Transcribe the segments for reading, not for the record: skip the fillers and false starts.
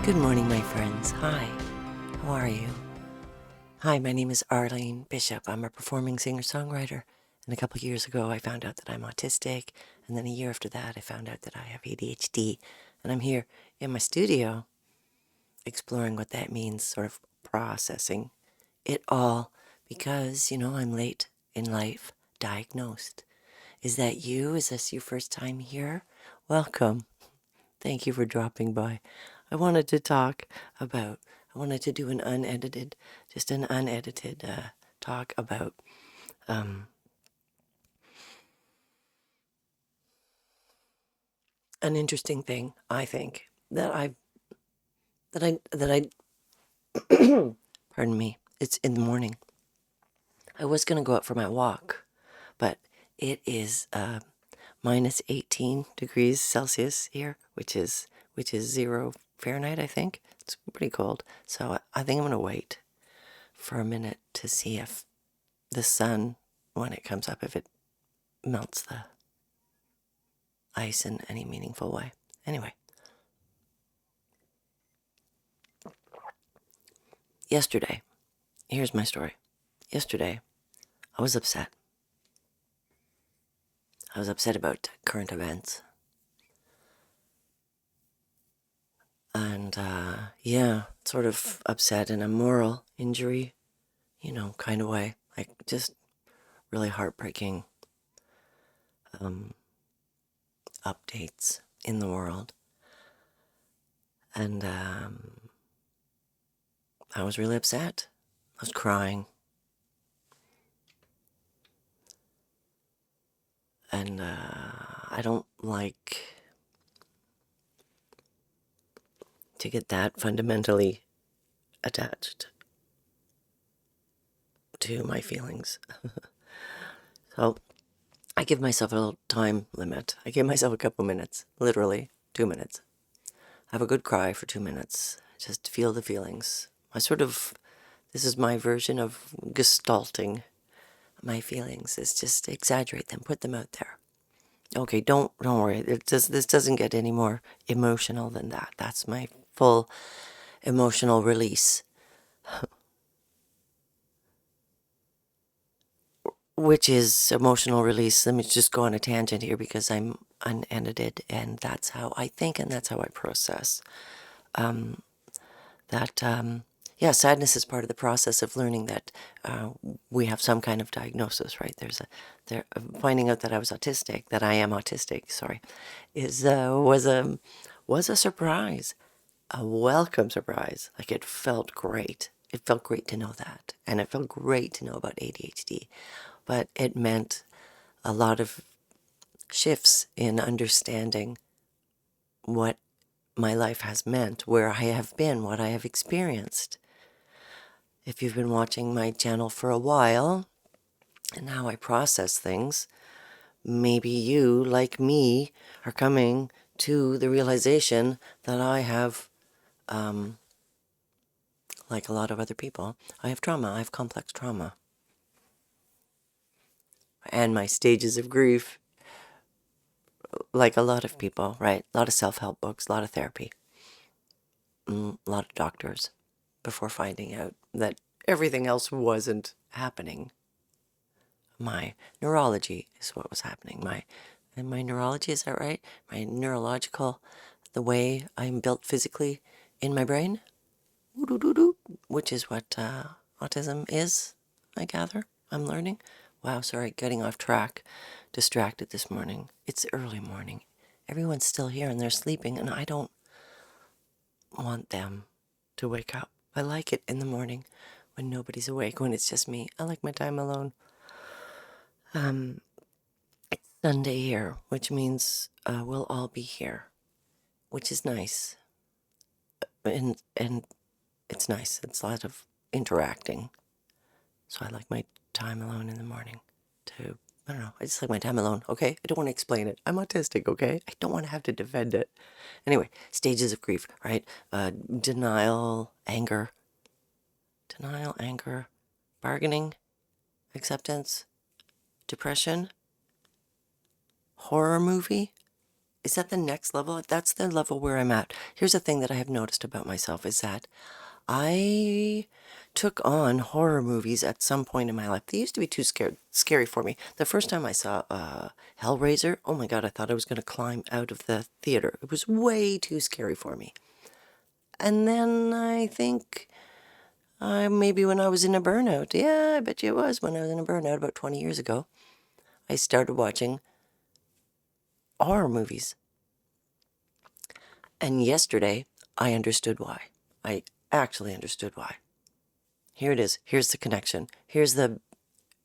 Good morning, my friends. Hi, how are you? Hi, my name is Arlene Bishop. I'm a performing singer-songwriter, and a couple years ago I found out that I'm autistic, and then a year after that I found out that I have ADHD, and I'm here in my studio exploring what that means, sort of processing it all, because, I'm late in life diagnosed. Is that you? Is this your first time here? Welcome. Thank you for dropping by. I wanted to I wanted to do an unedited talk about an interesting thing, I think, that I, pardon me, it's in the morning. I was going to go out for my walk, but it is minus 18 degrees Celsius here, which is 0 Fahrenheit, I think. It's pretty cold. So I think I'm going to wait for a minute to see if the sun, when it comes up, if it melts the ice in any meaningful way. Anyway, yesterday, here's my story. Yesterday, I was upset. I was upset about current events. And, sort of upset in a moral injury, kind of way. Like, just really heartbreaking updates in the world. And I was really upset. I was crying. And I don't like to get that fundamentally attached to my feelings. So I give myself a little time limit. I give myself a couple minutes, literally 2 minutes. Have a good cry for 2 minutes. Just feel the feelings. This is my version of gestalting my feelings, is just exaggerate them, put them out there. Okay, don't worry. This doesn't get any more emotional than that. That's my full emotional release. Which is emotional release. Let me just go on a tangent here because I'm unedited, and that's how I think and that's how I process. Sadness is part of the process of learning that we have some kind of diagnosis, right? Finding out that I am autistic, sorry, was a surprise, a welcome surprise. Like, it felt great. It felt great to know that, and it felt great to know about ADHD, but it meant a lot of shifts in understanding what my life has meant, where I have been, what I have experienced. If you've been watching my channel for a while and how I process things, maybe you, like me, are coming to the realization that I have, like a lot of other people, I have trauma. I have complex trauma. And my stages of grief, like a lot of people, right? A lot of self-help books, a lot of therapy, a lot of doctors, before finding out that everything else wasn't happening. My neurology is what was happening. My neurology, is that right? My neurological, the way I'm built physically in my brain, which is what autism is, I gather. I'm learning. Wow, sorry, getting off track, distracted this morning. It's early morning. Everyone's still here and they're sleeping, and I don't want them to wake up. I like it in the morning when nobody's awake, when it's just me. I like my time alone. It's Sunday here, which means we'll all be here, which is nice. And it's nice. It's a lot of interacting. So I like my time alone in the morning to, I don't know, I just like my time alone, okay? I don't want to explain it. I'm autistic, okay? I don't want to have to defend it. Anyway, stages of grief, right? Denial, anger, bargaining, acceptance, depression, horror movie, Is that the next level? That's the level where I'm at. Here's the thing that I have noticed about myself is that I took on horror movies at some point in my life. They used to be too scary for me. The first time I saw Hellraiser, oh my God, I thought I was going to climb out of the theater. It was way too scary for me. And then I think maybe when I was in a burnout, yeah, I bet you it was when I was in a burnout about 20 years ago, I started watching horror movies. And yesterday, I understood why. I actually understood why. Here it is. Here's the connection. Here's the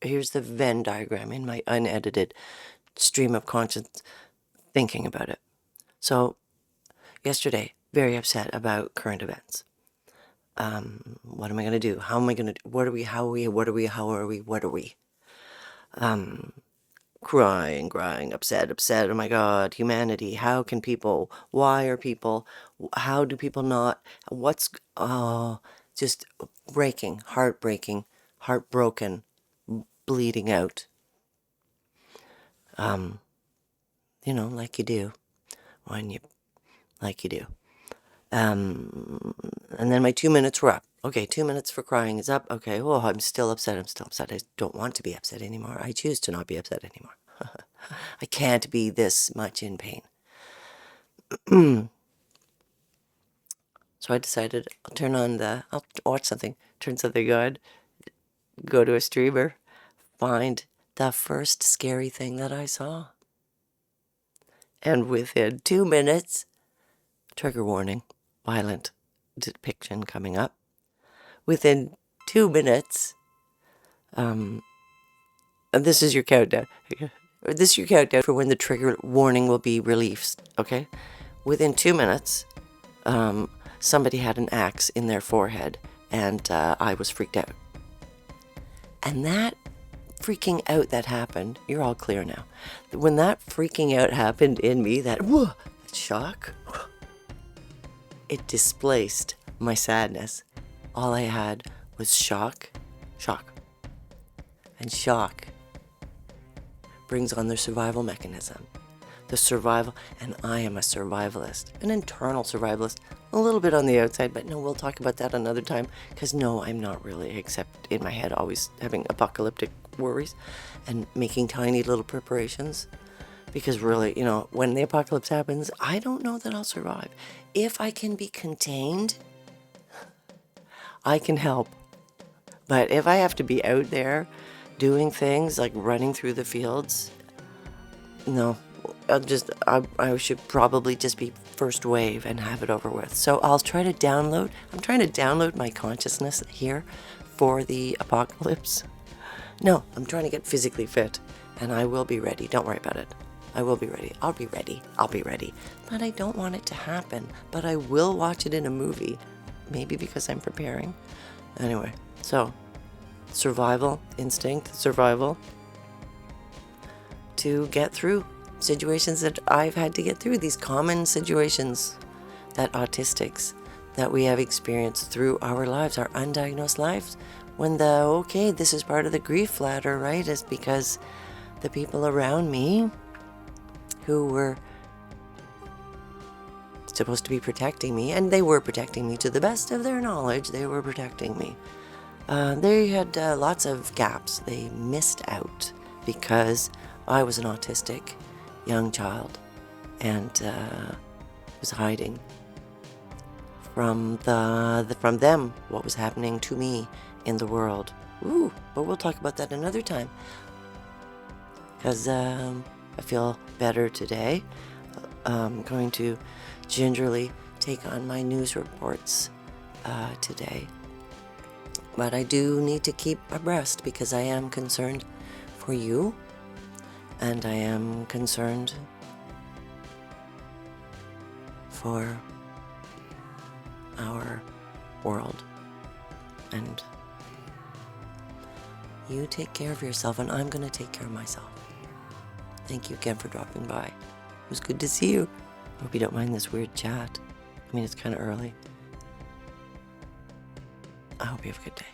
Venn diagram in my unedited stream of conscious thinking about it. So, yesterday, very upset about current events. What am I going to do? How am I going to do? What are we? How are we? What are we? How are we? What are we? Crying, upset. Oh my God, humanity. How can people? Why are people? How do people not? What's, just breaking, heartbroken, bleeding out. Like you do like you do. And then my 2 minutes were up. Okay, 2 minutes for crying is up. Okay, well, I'm still upset. I don't want to be upset anymore. I choose to not be upset anymore. I can't be this much in pain. So I decided I'll watch something, turn something on, go to a streamer, find the first scary thing that I saw. And within 2 minutes, trigger warning, violent depiction coming up. Within 2 minutes, and this is your countdown. This is your countdown for when the trigger warning will be released, okay? Within 2 minutes, somebody had an axe in their forehead, and I was freaked out. And that freaking out that happened, you're all clear now. When that freaking out happened in me, that shock, it displaced my sadness. All I had was shock. And shock brings on the survival mechanism. The survival, and I am a survivalist, an internal survivalist, a little bit on the outside, but no, we'll talk about that another time, because no, I'm not really, except in my head, always having apocalyptic worries and making tiny little preparations, because really, when the apocalypse happens, I don't know that I'll survive. If I can be contained, I can help. But if I have to be out there doing things like running through the fields, no, I should probably just be first wave and have it over with. So I'm trying to download my consciousness here for the apocalypse. No, I'm trying to get physically fit, and I will be ready. Don't worry about it. I will be ready. I'll be ready. But I don't want it to happen. But I will watch it in a movie. Maybe because I'm preparing. Anyway, so survival instinct, to get through situations that I've had to get through, these common situations that autistics, that we have experienced through our lives, our undiagnosed lives, when this is part of the grief ladder, right, is because the people around me who were supposed to be protecting me, and they were protecting me to the best of their knowledge, they were protecting me. They had lots of gaps. They missed out because I was an autistic young child and was hiding from them what was happening to me in the world. But we'll talk about that another time, because I feel better today. I'm going to gingerly take on my news reports today. But I do need to keep abreast because I am concerned for you, and I am concerned for our world. And you take care of yourself, and I'm going to take care of myself. Thank you again for dropping by. It was good to see you. I hope you don't mind this weird chat. I mean, it's kind of early. I hope you have a good day.